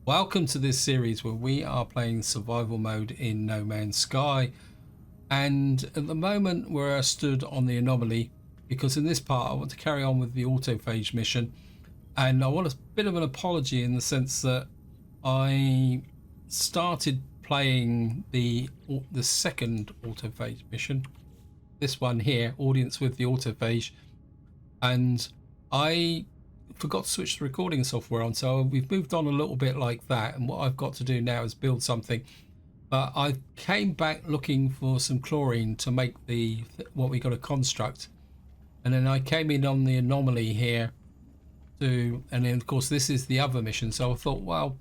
Welcome to this series where we are playing survival mode in No Man's Sky, and at the moment we're stood on the anomaly because in this part I want to carry on with the autophage mission, and I want a bit of an apology in the sense that I started playing the second autophage mission, this one here, audience with the autophage, and I forgot to switch the recording software on, so we've moved on a little bit like that, and what I've got to do now is build something. But I came back looking for some chlorine to make the what we got to construct, and then I came in on the anomaly here to, and then of course this is the other mission, so I thought, well,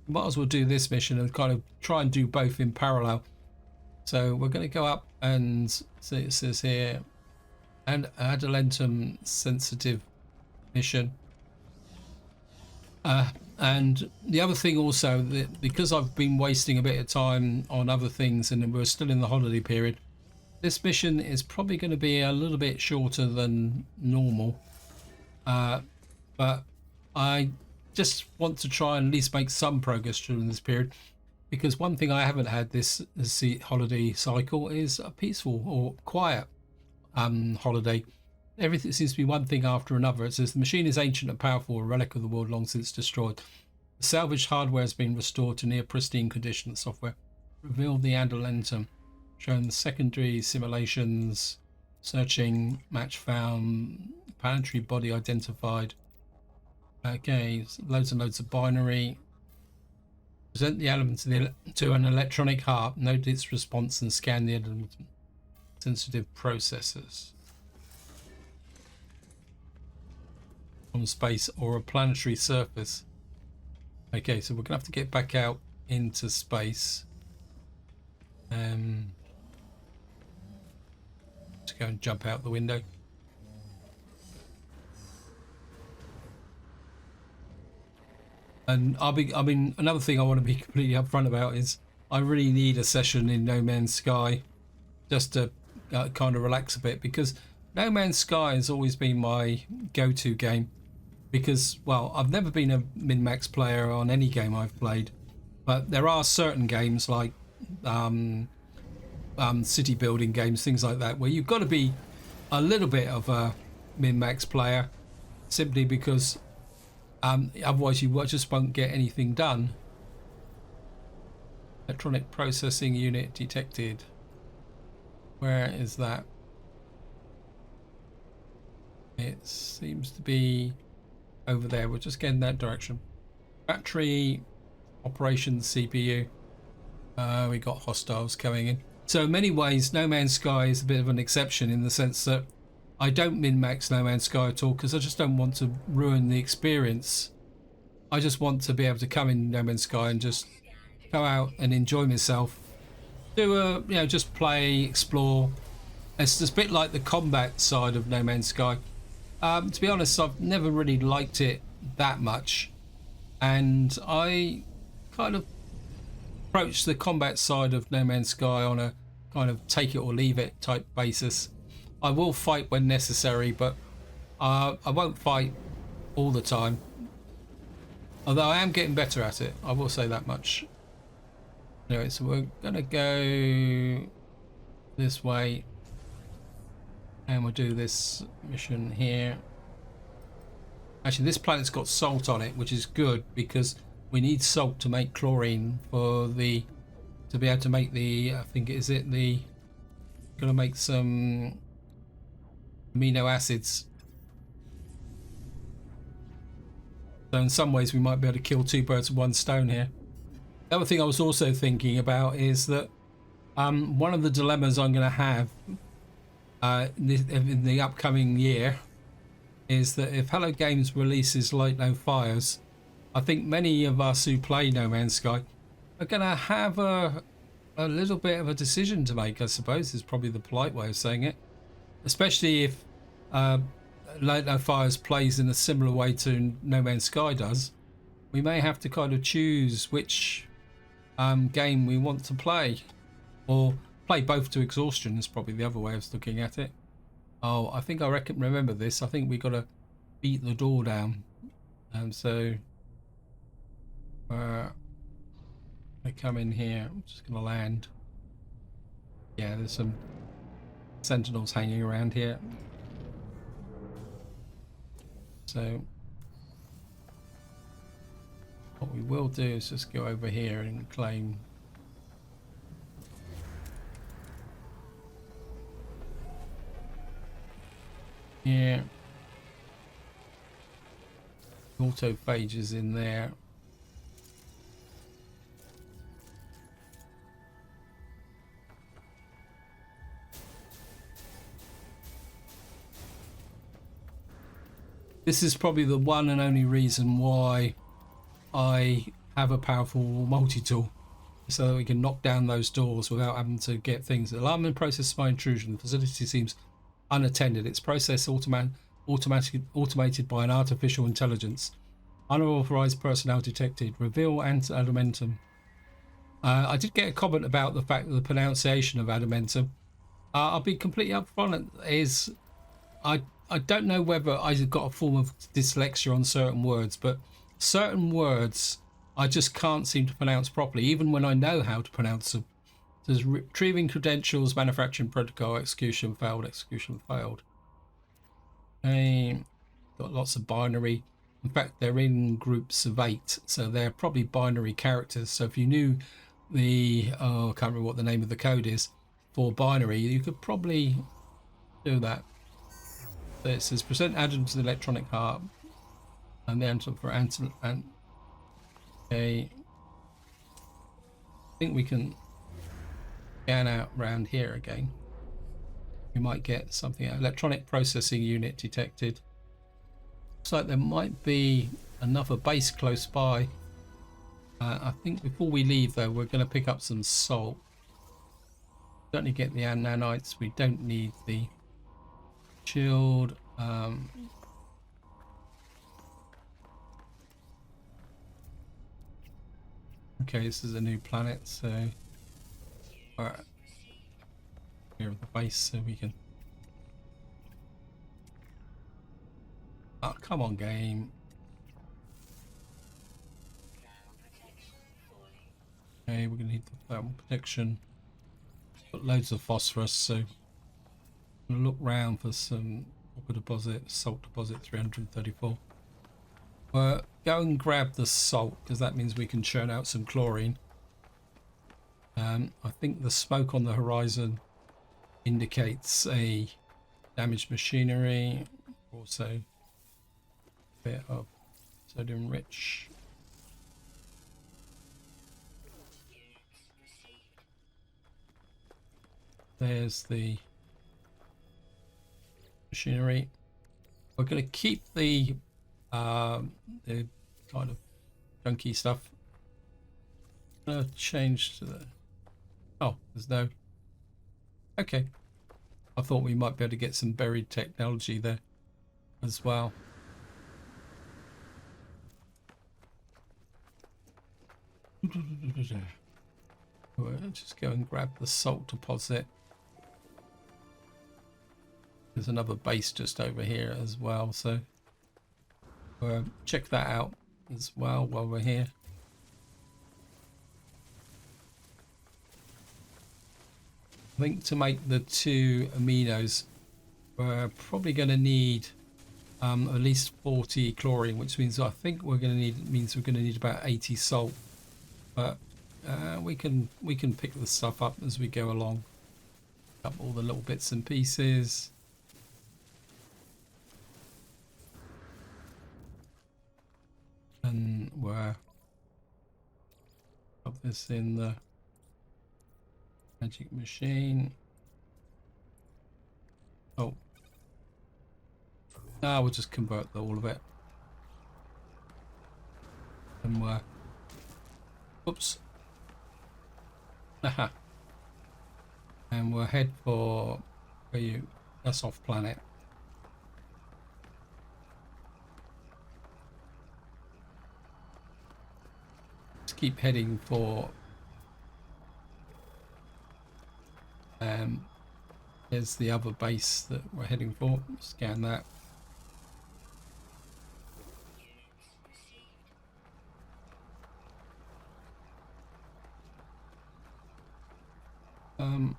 might as well do this mission and kind of try and do both in parallel. So we're going to go up, and see, it says here and adelentum sensitive mission. And the other thing also, that because I've been wasting a bit of time on other things and we're still in the holiday period, this mission is probably going to be a little bit shorter than normal, but I just want to try and at least make some progress during this period, because one thing I haven't had this holiday cycle is a peaceful or quiet holiday. Everything seems to be one thing after another. It says the machine is ancient and powerful, a relic of the world long since destroyed. The salvaged hardware has been restored to near pristine condition. The software revealed the adelentum, showing the secondary simulations, searching, match found, planetary body identified. Okay, loads and loads of binary. Present the element to an electronic heart, note its response and scan the element. Sensitive processors. From space or a planetary surface. Okay, so we're gonna have to get back out into space. Let's go and jump out the window. And I mean, another thing I want to be completely upfront about is I really need a session in No Man's Sky just to kind of relax a bit, because No Man's Sky has always been my go-to game. Because, well, I've never been a min-max player on any game I've played, but there are certain games like city building games, things like that, where you've got to be a little bit of a min-max player, simply because otherwise you just won't get anything done. Electronic processing unit detected. Where is that? It seems to be over there. We're just getting that direction. Battery operations CPU. We got hostiles coming in. So in many ways No Man's Sky is a bit of an exception, in the sense that I don't min-max No Man's Sky at all, because I just don't want to ruin the experience. I just want to be able to come in No Man's Sky and just go out and enjoy myself, do a, just play, explore. It's just a bit like the combat side of No Man's Sky. To be honest, I've never really liked it that much, and I kind of approach the combat side of No Man's Sky on a kind of take it or leave it type basis. I will fight when necessary, but I won't fight all the time, although I am getting better at it, I will say that much. Anyway, so we're gonna go this way, and we'll do this mission here. Actually, this planet's got salt on it, which is good, because we need salt to make chlorine for the, to be able to make the, I think, is it the, gonna make some amino acids. So in some ways we might be able to kill two birds with one stone here. The other thing I was also thinking about is that one of the dilemmas I'm going to have in the upcoming year is that if Hello Games releases Light No Fires, I think many of us who play No Man's Sky are going to have a little bit of a decision to make, I suppose is probably the polite way of saying it. Especially if Light No Fires plays in a similar way to No Man's Sky does. We may have to kind of choose which game we want to play, or play both to exhaustion is probably the other way of looking at it. Oh, I think I remember this. I think we got to beat the door down. So I come in here. I'm just going to land. Yeah, there's some sentinels hanging around here. So what we will do is just go over here and claim here. Autophages in there. This is probably the one and only reason why I have a powerful multi-tool, so that we can knock down those doors without having to get things. Alarm and process spy intrusion. The facility seems unattended. Its process automated by an artificial intelligence. Unauthorized personnel detected. Reveal adamantium. I did get a comment about the fact that the pronunciation of adamantium. I'll be completely upfront. Is I don't know whether I've got a form of dyslexia on certain words, but certain words I just can't seem to pronounce properly, even when I know how to pronounce them. There's retrieving credentials, manufacturing protocol, execution failed, execution failed. Got lots of binary. In fact, they're in groups of 8, so they're probably binary characters. So if you knew the, I can't remember what the name of the code is for binary, you could probably do that. So it says present added to the electronic heart, and the answer for answer. And okay, I think we can scan out round here again. We might get something out. Electronic processing unit detected. Looks like there might be another base close by. I think before we leave though, we're going to pick up some salt. Certainly get the nanites. We don't need the chilled. Okay, this is a new planet, so here at the base, so we can. Oh, come on, game. Okay, we're gonna need the thermal protection. Got loads of phosphorus, so I'm gonna look round for some copper deposit, salt deposit 334. Go and grab the salt, because that means we can churn out some chlorine. I think the smoke on the horizon indicates a damaged machinery, also a bit of sodium rich. There's the machinery. We're going to keep the kind of junky stuff. I'm going to change to the. Oh, there's no. Okay. I thought we might be able to get some buried technology there as well. We'll just go and grab the salt deposit. There's another base just over here as well, so check that out as well while we're here. I think to make the 2 aminos, we're probably going to need at least 40 chlorine, which means I think we're going to need about 80 salt. But we can pick the stuff up as we go along. Up all the little bits and pieces. And we're up this in the magic machine. Oh. We'll just convert all of it. And we're... Oops. Aha. And we'll head for... Where you... That's off planet. Let's keep heading for... Here's the other base that we're heading for. Scan that. Um,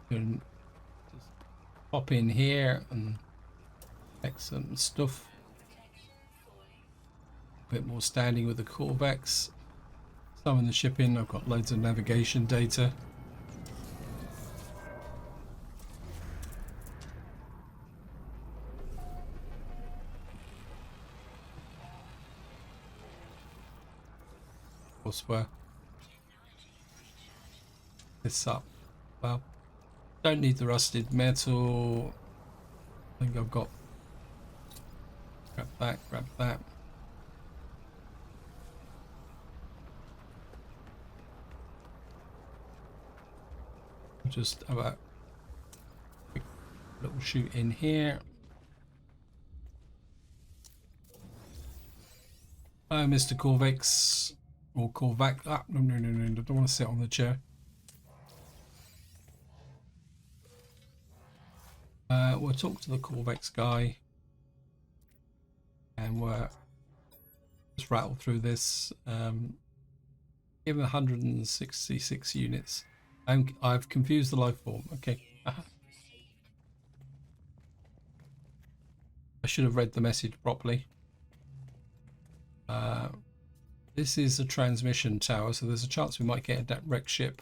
can just pop in here and check some stuff. A bit more standing with the Corvex. Some in the shipping. I've got loads of navigation data. Elsewhere. This up. Well, don't need the rusted metal. I think I've got. Grab that. Grab that. Just have a quick little shoot in here. Mr. Corvex or Corvac. Ah, no, I don't want to sit on the chair. We'll talk to the Corvex guy, and we'll just rattle through this. Give him 166 units. I've confused the life form. Okay. I should have read the message properly. This is a transmission tower, so there's a chance we might get a wrecked ship.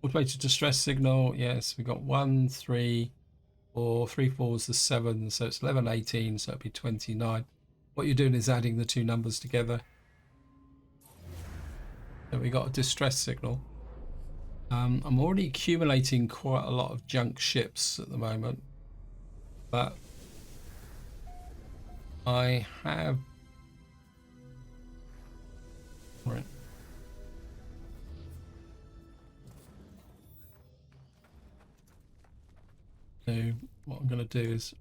Automated distress signal. Yes, we got 1, 3, 4. 3 4s the 7, so it's 11, 18, so it'd be 29. What you're doing is adding the two numbers together. So we got a distress signal. I'm already accumulating quite a lot of junk ships at the moment, but I have. Right. So what I'm going to do is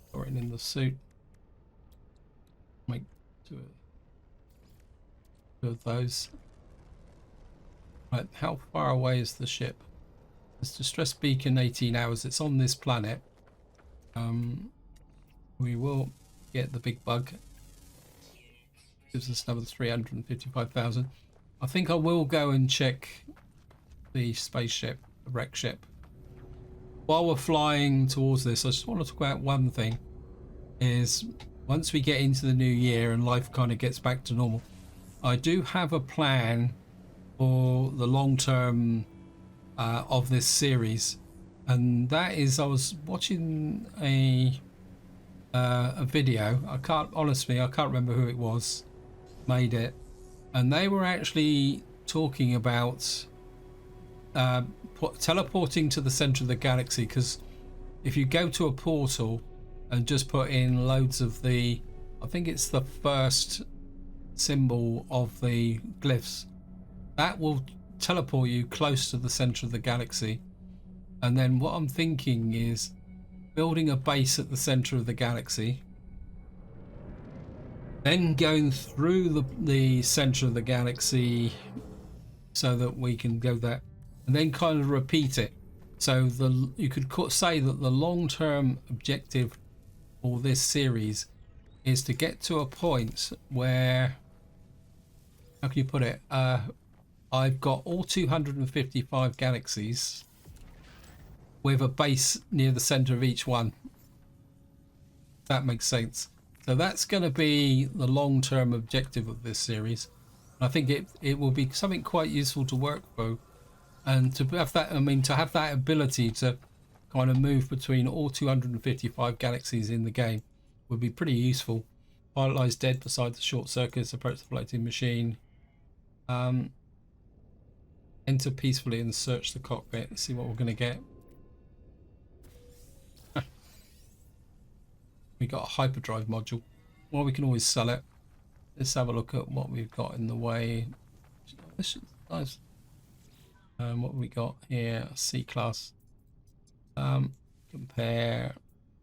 store it in the suit. Make two of those. Right, how far away is the ship? It's distress beacon 18 hours. It's on this planet. We will get the big bug. Gives us another 355,000. I think I will go and check the spaceship, the wreck ship. While we're flying towards this, I just want to talk about one thing. Is once we get into the new year and life kind of gets back to normal, I do have a plan for the long term of this series, and that is I was watching a video. I can't remember who it was made it, and they were actually talking about teleporting to the center of the galaxy, because if you go to a portal and just put in loads of I think it's the first symbol of the glyphs, that will teleport you close to the center of the galaxy. And then what I'm thinking is building a base at the center of the galaxy, then going through the center of the galaxy so that we can go there, and then kind of repeat it. So you could say that the long-term objective for this series is to get to a point where, how can you put it, I've got all 255 galaxies with a base near the center of each one. That makes sense. So that's going to be the long-term objective of this series. I think it will be something quite useful to work through, and to have that, to have that ability to kind of move between all 255 galaxies in the game would be pretty useful. Pilot lies dead beside the short circuits. Approach the floating machine. Enter peacefully and search the cockpit. Let's see what we're going to get. We got a hyperdrive module. Well, we can always sell it. Let's have a look at what we've got in the way. This is nice. What have we got here? C class. Compare.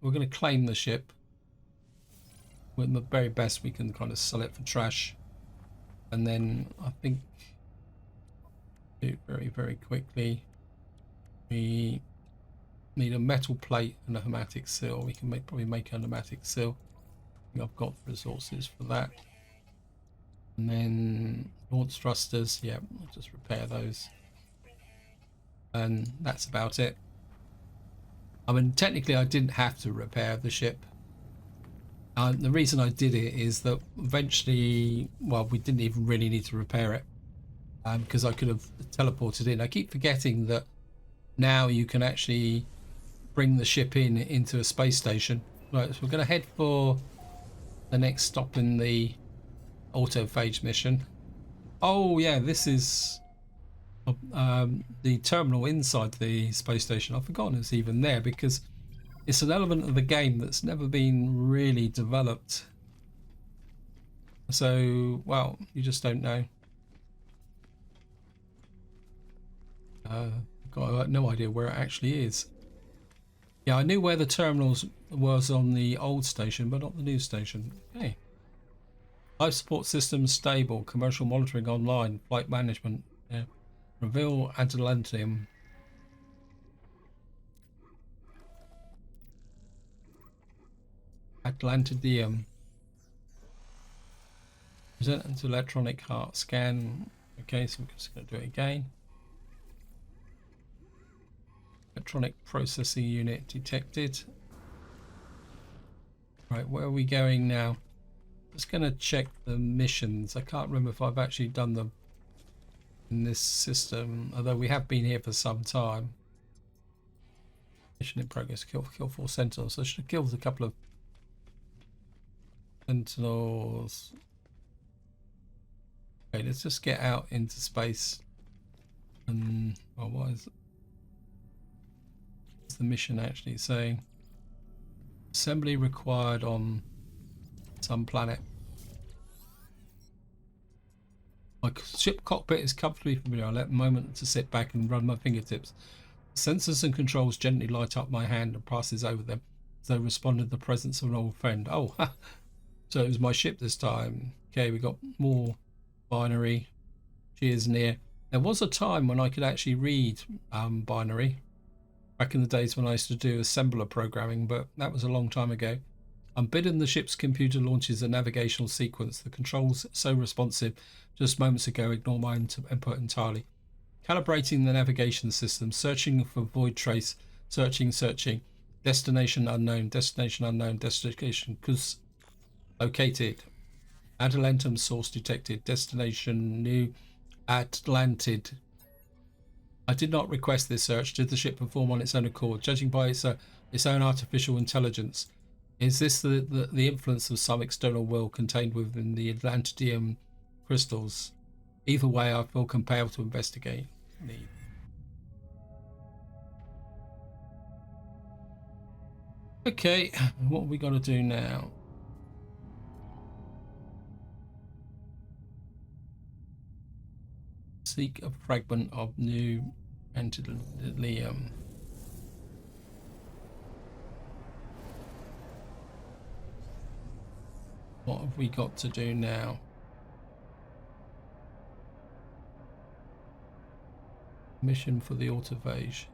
We're going to claim the ship. With the very best, we can kind of sell it for trash. And then I think do very, very quickly. We need a metal plate and a hermetic seal. We can probably make a hermetic seal. I think I've got resources for that. And then launch thrusters, yeah, we'll just repair those. And that's about it. I mean, technically I didn't have to repair the ship. The reason I did it is that eventually, well, we didn't even really need to repair it because I could have teleported in. I keep forgetting that now you can actually bring the ship into a space station. Right, so we're going to head for the next stop in the autophage mission. Oh yeah, this is the terminal inside the space station. I've forgotten it's even there because it's an element of the game that's never been really developed. So, well, you just don't know. Got no idea where it actually is. Yeah, I knew where the terminals was on the old station, but not the new station. Okay. Life support systems stable. Commercial monitoring online. Flight management. Yeah. Reveal Atlantium. Atlantidium. Present into electronic heart scan. Okay, so we're just going to do it again. Electronic processing unit detected. Right, where are we going now? Just going to check the missions. I can't remember if I've actually done them in this system, although we have been here for some time. Mission in progress. Kill 4 sentinels. So I should have killed a couple of sentinels. Okay, let's just get out into space. And well, what is the mission actually saying? Assembly required on some planet. My ship cockpit is comfortably familiar. I let a moment to sit back and run my fingertips. Sensors and controls gently light up my hand and passes over them as they responded to the presence of an old friend. Oh, so it was my ship this time. Okay, we got more binary. Cheers near. There was a time when I could actually read binary. Back in the days when I used to do assembler programming, but that was a long time ago. Unbidden, the ship's computer launches a navigational sequence. The controls so responsive. Just moments ago, ignore my input entirely. Calibrating the navigation system. Searching for void trace. Searching. Destination unknown. Destination located. Atalantum source detected. Destination New Atlantid. I did not request this search. Did the ship perform on its own accord? Judging by its own artificial intelligence, is this the influence of some external will contained within the Atlantidium crystals? Either way, I feel compelled to investigate. Okay, what have we got to do now? Seek a fragment of new Antediluvium. What have we got to do now? Mission for the autophage.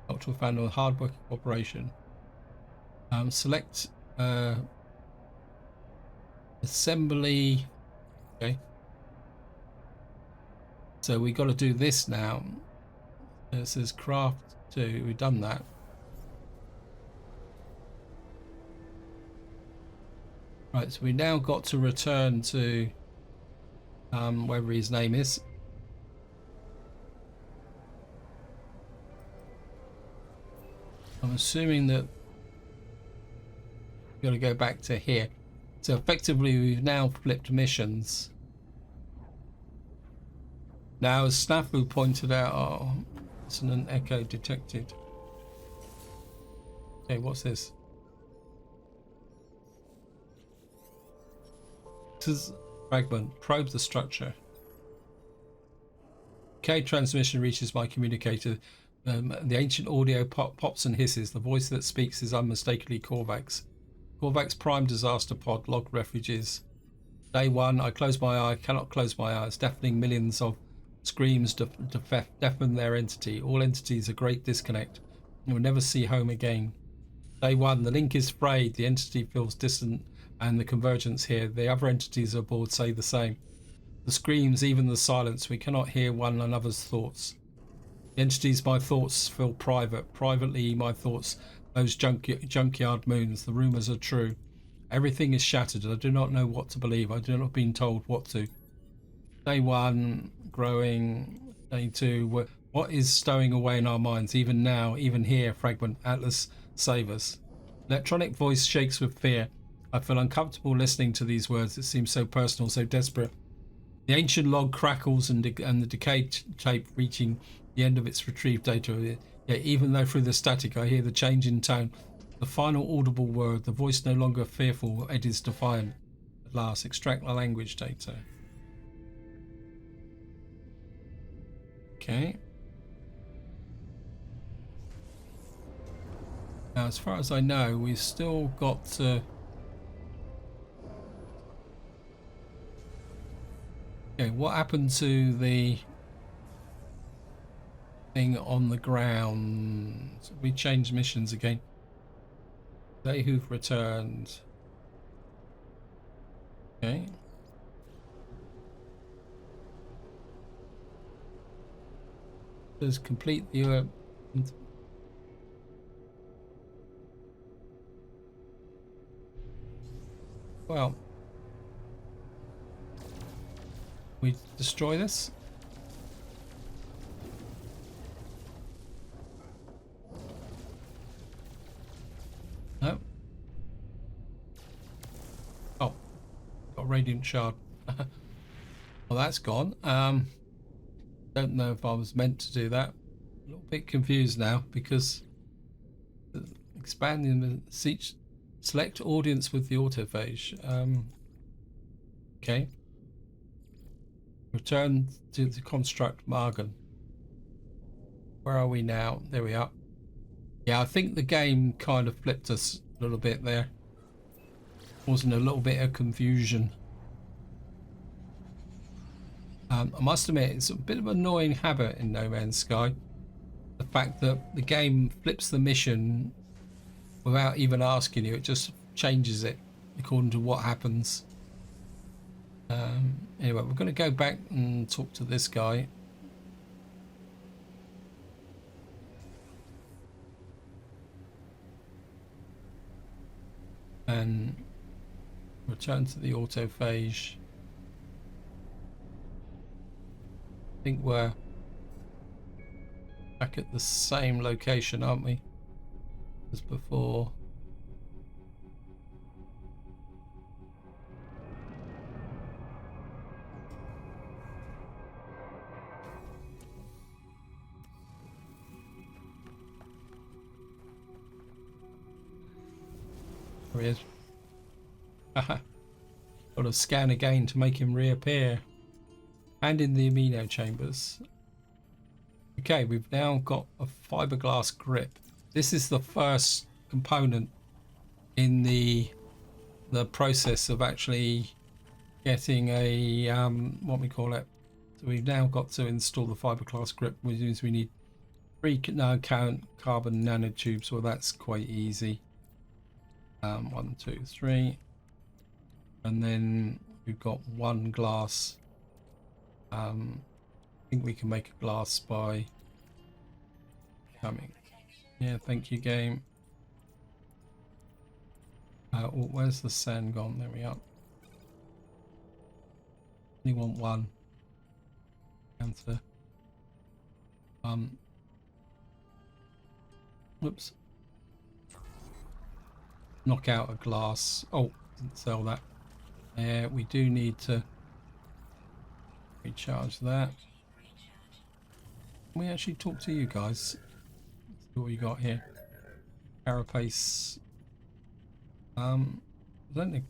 Cultural fan of hard-working operation. Select assembly. Okay. So we got to do this now. It says craft 2. We've done that. Right, so we now got to return to whatever his name is. I'm assuming that we've got to go back to here. So effectively we've now flipped missions. Now, as Snafu pointed out, oh, it's an echo detected. Okay, what's this? This is fragment. Probe the structure. Okay, transmission reaches my communicator. The ancient audio pops and hisses. The voice that speaks is unmistakably Korvax. Korvax Prime Disaster Pod. Log refugees. Day 1. I close my eye. Cannot close my eyes. Deafening millions of screams deafen their entity. All entities a great disconnect. You will never see home again. Day 1. The link is frayed. The entity feels distant and the convergence here. The other entities aboard say the same. The screams, even the silence, we cannot hear one another's thoughts. The entities, my thoughts feel private. Privately, my thoughts, those junkyard moons, the rumours are true. Everything is shattered. I do not know what to believe. I do not been told what to. Day 1, growing. Day 2, what is stowing away in our minds? Even now, even here, fragment, Atlas, save us. Electronic voice shakes with fear. I feel uncomfortable listening to these words. It seems so personal, so desperate. The ancient log crackles and the decayed tape reaching the end of its retrieved data. Yet even though through the static I hear the change in tone, the final audible word, the voice no longer fearful, it is defiant. At last, extract the language data. Okay. Now, as far as I know, we've still got to... Okay, what happened to the thing on the ground? We changed missions again. They who've returned. Okay. Does complete the well, we destroy this. No. Oh, got a radiant shard. Well, that's gone. Don't know if I was meant to do that. A little bit confused now because expanding the seat. Select audience with the autophage. Okay. Return to the construct Margan. Where are we now? There we are. Yeah, I think the game kind of flipped us a little bit there. Causing a little bit of confusion. I must admit, it's a bit of an annoying habit in No Man's Sky. The fact that the game flips the mission without even asking you, it just changes it according to what happens. Anyway, we're going to go back and talk to this guy. And return to the autophage. I think we're back at the same location, aren't we, as before? There he is. Haha. Got to scan again to make him reappear. And in the amino chambers. Okay, we've now got a fiberglass grip. This is the first component in the process of actually getting a what we call it. So we've now got to install the fiberglass grip, which means we need 3 carbon nanotubes. Well, that's quite easy. 1, 2, 3, and then we've got 1 glass. I think we can make a glass by coming. Yeah, thank you, game. Oh, where's the sand gone? There we are. Only want 1. Down to whoops. Knock out a glass. Oh, didn't sell that. We do need to recharge that. Can we actually talk to you guys? Let's see what you got here. Carapace. I don't think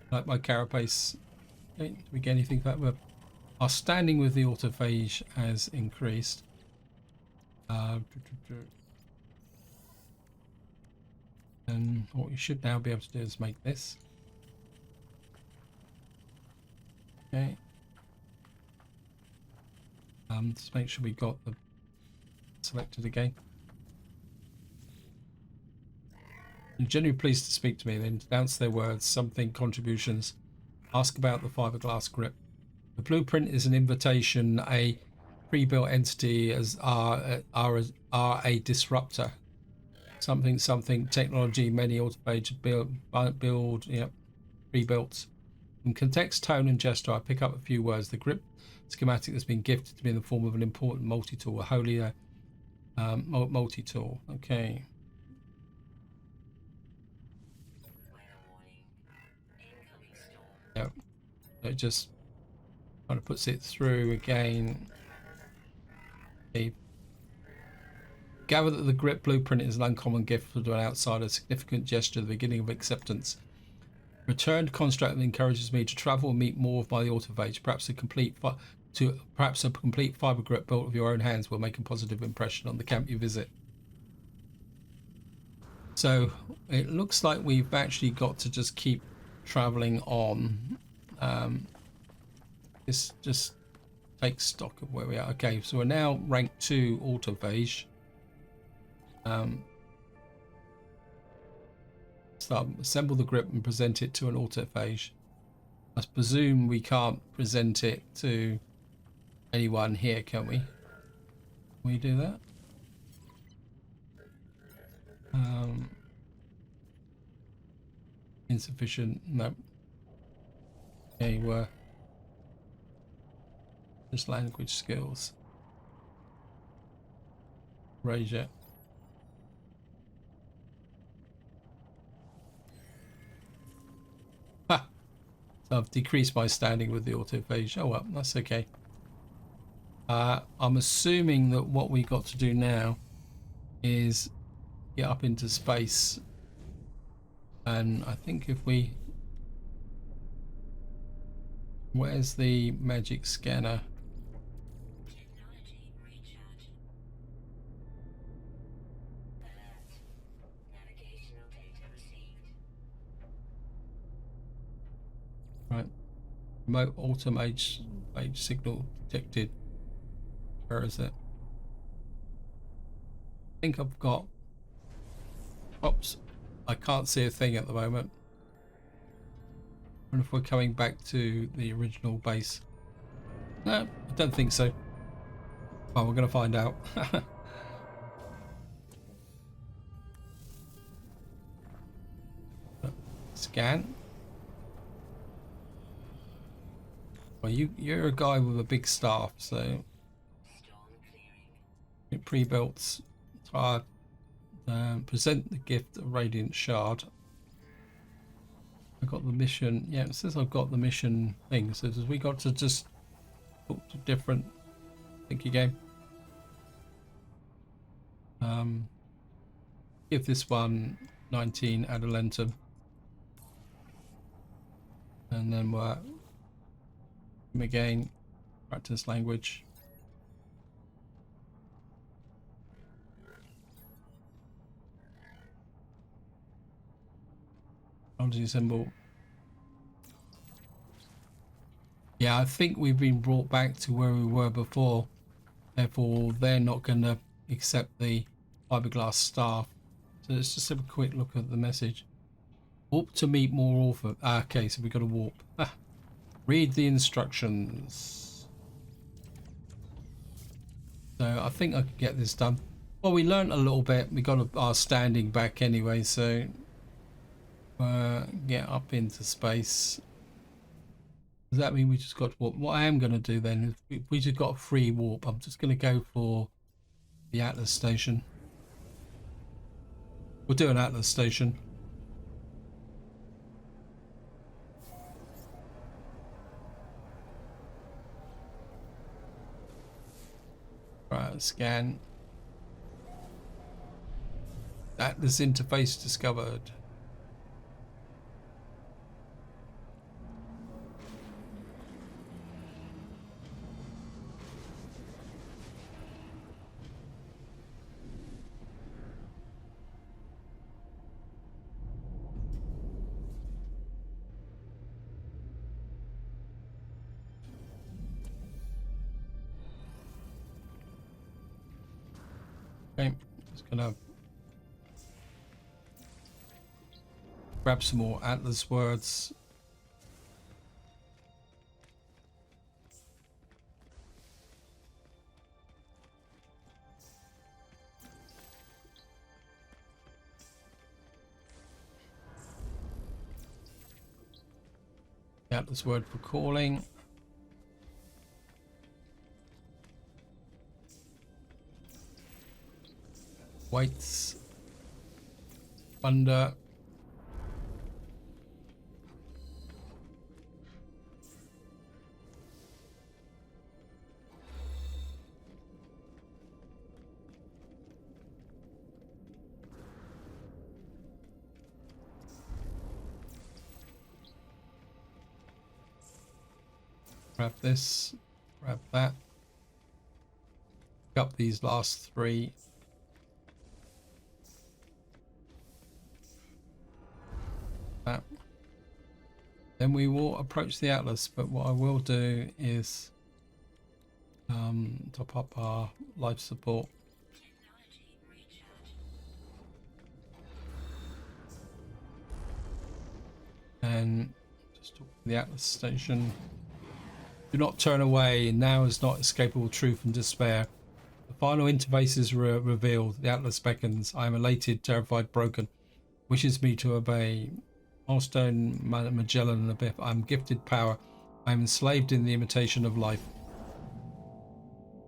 like my carapace. Okay, do we get anything for that? Our standing with the autophage has increased. And what you should now be able to do is make this. Okay. Just make sure we got the selected again. You're genuinely pleased to speak to me. Then denounce their words, something contributions. Ask about the fiberglass grip. The blueprint is an invitation. A pre-built entity as are a disruptor. Something technology. Many autophages build. Yep, pre-built. In context, tone, and gesture, I pick up a few words. The grip schematic has been gifted to me in the form of an important multi-tool, a holy multi-tool. Okay. Yep. So it just kind of puts it through again. Okay. Gather that the grip blueprint is an uncommon gift to an outsider, a significant gesture, the beginning of acceptance. Returned construct that encourages me to travel and meet more of my autophage. Perhaps a complete fiber grip built with your own hands will make a positive impression on the camp you visit. So it looks like we've actually got to just keep traveling on. This just takes stock of where we are. Okay, so we're now rank 2 autophage. Start assemble the grip and present it to an autophage. I presume we can't present it to anyone here, can we? Can we do that? Insufficient. No. Okay, we're just language skills. Raise it. Ha! So I've decreased my standing with the autophage. Oh well, that's okay. I'm assuming that what we got to do now is get up into space, and I think if we, where's the magic scanner? Right, remote automate signal detected. Where is it? I think I've got. Oops, I can't see a thing at the moment. I wonder if we're coming back to the original base. No, I don't think so. Well, we're going to find out. Scan. Well, you're a guy with a big staff, so pre-built. Present the gift of Radiant Shard. I got the mission. Yeah, it says I've got the mission thing. So does we got to just talk to different? Thank you, game. Give this one 19 Adelentum, and then we're again practice language. Technology symbol. Yeah, I think we've been brought back to where we were before. Therefore, they're not going to accept the fiberglass staff. So let's just have a quick look at the message. Warp to meet more author. Okay, so we've got to warp. Read the instructions. So I think I could get this done. Well, we learned a little bit. We got our standing back anyway, so get up into space. Does that mean we just got to warp? What I am going to do then is we just got a free warp. I'm just going to go for the Atlas station. We'll do an Atlas station. Right, scan. Atlas interface discovered. Okay, just gonna grab some more Atlas words. Atlas word for calling. Weights. Thunder. Grab this, grab that. Pick up these last three. That. Then we will approach the Atlas, but what I will do is top up our life support. And just talk to the Atlas station. Do not turn away. Now is not escapable truth and despair. The final interface is revealed. The Atlas beckons. I am elated, terrified, broken. Wishes me to obey. Milestone, Magellan, and Abiff. I am gifted power. I am enslaved in the imitation of life.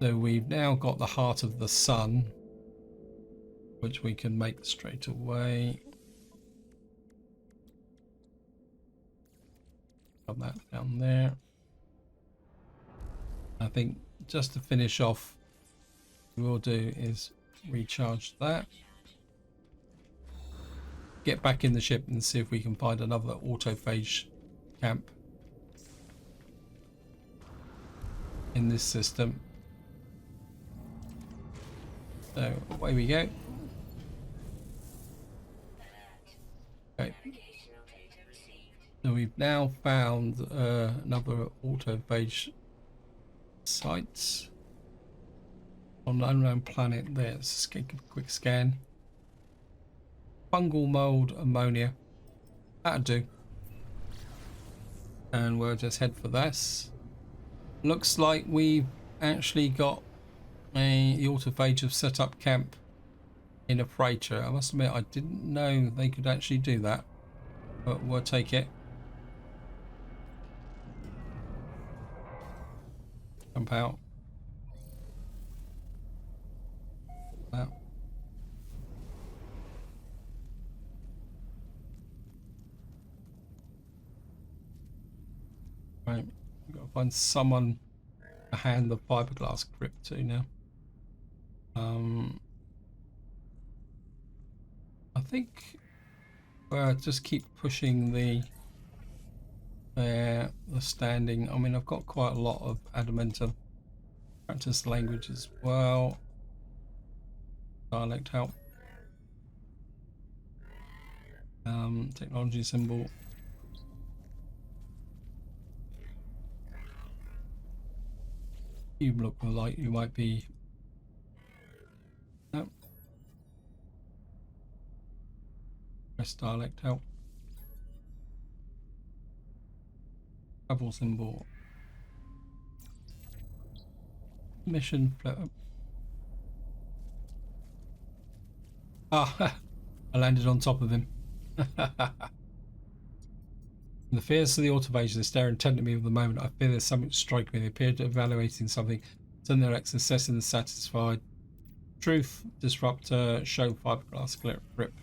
So we've now got the heart of the sun, which we can make straight away. Got that down there. I think just to finish off, what we'll do is recharge that. Get back in the ship and see if we can find another autophage camp in this system. So away we go. Okay. So we've now found another autophage site on an unknown planet. There, let's get a quick scan. Fungal mold, ammonia. That'll do. And we'll just head for this. Looks like we've actually got the autophage have set up camp in a freighter. I must admit I didn't know they could actually do that, but we'll take it. Jump out. Out. Right, we've got to find someone to hand the fiberglass Crip to now. I think just keep pushing the standing. I mean, I've got quite a lot of adamantium. Practice language as well. Dialect help. Technology symbol. You look like you might be. No. Press dialect help. Travel symbol. Mission float. Ah, I landed on top of him. The fears of the autophage, they stare intently at me at the moment. I fear there's something striking me. They appear to evaluating something. Turn their X, assessing and satisfied. Truth, disruptor, show fiberglass Crip.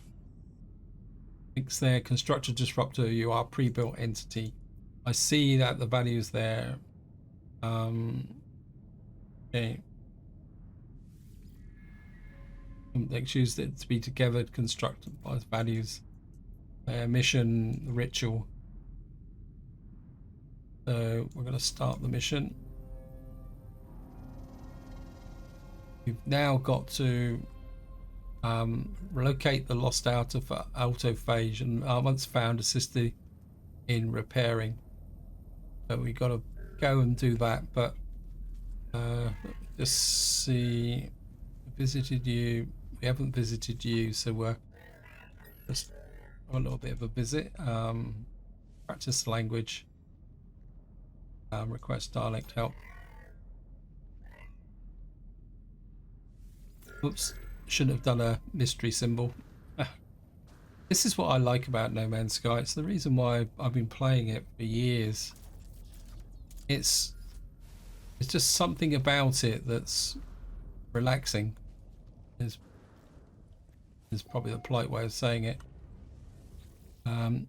Thinks there, constructor, disruptor, you are pre-built entity. I see that the values there. Okay. They choose it to be together, constructed by values. Mission, ritual. So we're going to start the mission. We've now got to relocate the lost autophage, and once found, assist in repairing. So we've got to go and do that. But just see, visited you. We haven't visited you, so we're just a little bit of a visit. Practice the language. Request dialect help. Oops, shouldn't have done a mystery symbol. This is what I like about No Man's Sky. It's the reason why I've been playing it for years. It's just something about it that's relaxing. Is probably the polite way of saying it.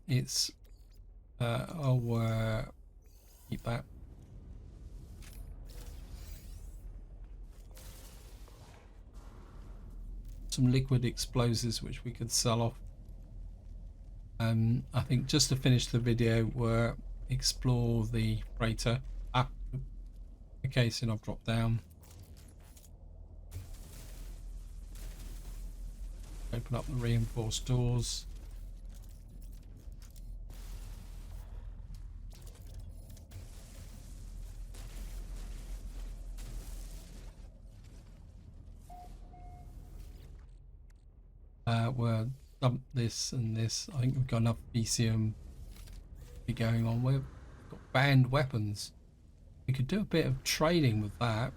It's I'll keep that. Some liquid explosives which we could sell off. I think just to finish the video, we'll explore the freighter. Okay, so I've dropped down. Open up the reinforced doors. We'll dump this and this. I think we've got enough BCM to be going on. We've got banned weapons. We could do a bit of trading with that.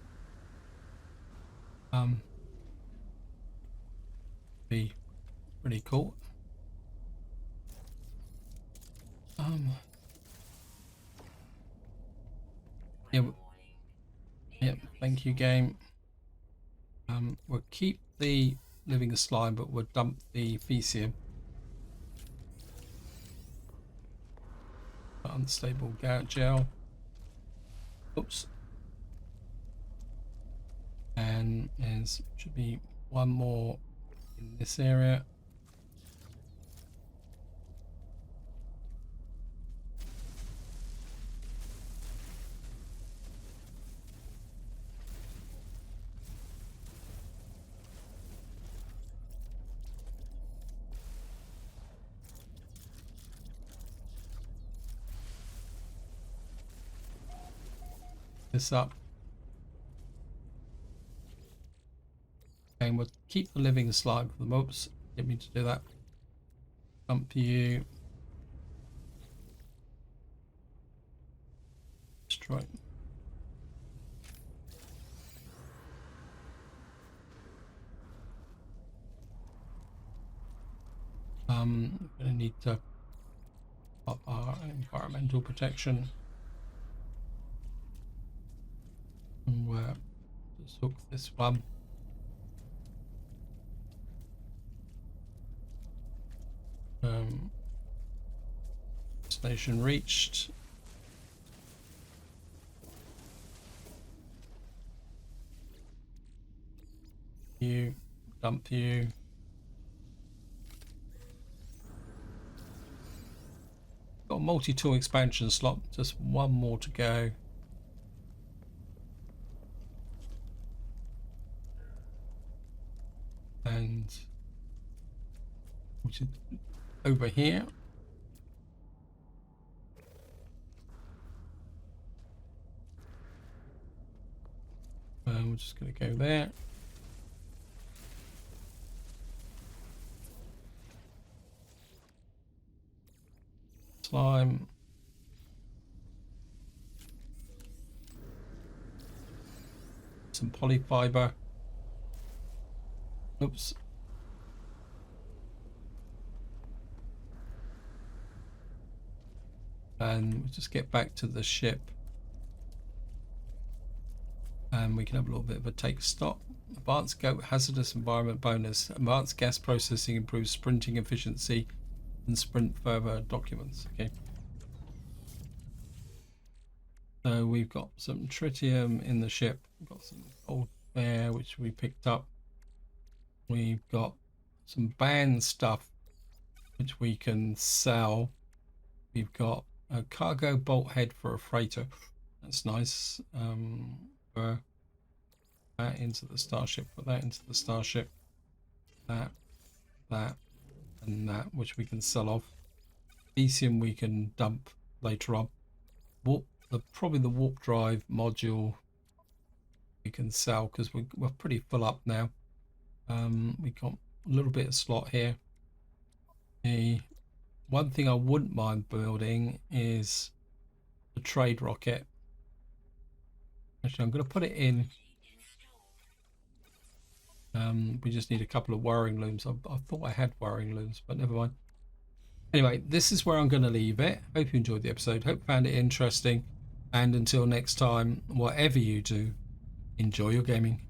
Be pretty cool. Yeah, thank you, game. We'll keep the living slime, but we'll dump the Fecium. Unstable gout gel. Oops. And there should be one more in this area. This up. And we'll keep the living slime for the mobs. Get me to do that. Dump you. Destroy. I'm gonna need to up our environmental protection. And we'll just hook this one. Station reached. You dump you. Got a multi-tool expansion slot, just one more to go. And which is over here. We're just going to go there. Slime. Some polyfiber. Oops. And we'll just get back to the ship. And we can have a little bit of a take stop. Advanced goat hazardous environment bonus. Advanced gas processing improves sprinting efficiency and sprint further documents. Okay. So we've got some tritium in the ship. We've got some gold there, which we picked up. We've got some banned stuff, which we can sell. We've got a cargo bolt head for a freighter. That's nice. Put that into the starship. Put that into the starship. That, and that, which we can sell off. Etherium we can dump later on. Probably the warp drive module we can sell because we're pretty full up now. We got a little bit of slot here. One thing I wouldn't mind building is the trade rocket. Actually, I'm going to put it in. We just need a couple of wiring looms. I thought I had wiring looms, but never mind. Anyway, this is where I'm going to leave it. Hope you enjoyed the episode. Hope you found it interesting. And until next time, whatever you do, enjoy your gaming.